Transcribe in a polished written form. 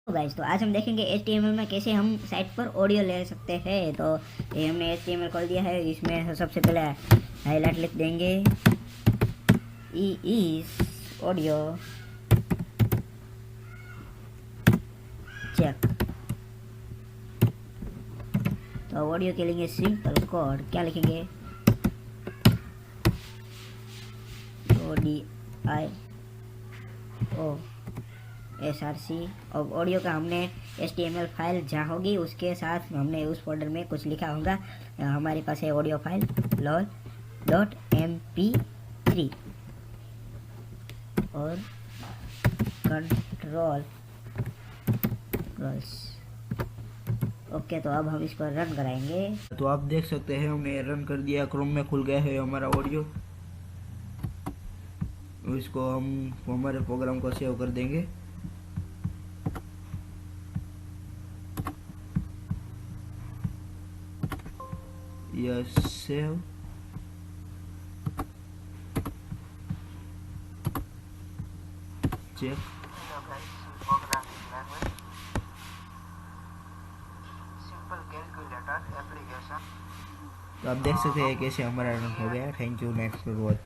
तो गाइस, तो आज हम देखेंगे HTML में कैसे हम साइट पर ऑडियो ले सकते हैं। तो ये हमने HTML खोल दिया है। इसमें सबसे पहले हाईलाइट लिख देंगे ई इज ऑडियो चेक। तो ऑडियो के लिए सिंपल कोड क्या लिखेंगे, ODIOSRC। अब ऑडियो का हमने HTML फाइल जहाँ होगी उसके साथ हमने उस फोल्डर में कुछ लिखा होगा। हमारे पास है ऑडियो फाइल lol.mp3 और कंट्रोल्स। ओके, तो अब हम इसको रन कराएंगे। तो आप देख सकते हैं हमने रन कर दिया, क्रोम में खुल गया है हमारा ऑडियो। इसको हम हमारे प्रोग्राम को सेव कर देंगे। Yes, save. चेक। तो आप देख सकते हैं कैसे हमारा रन हो गया। Thank you, next for watch.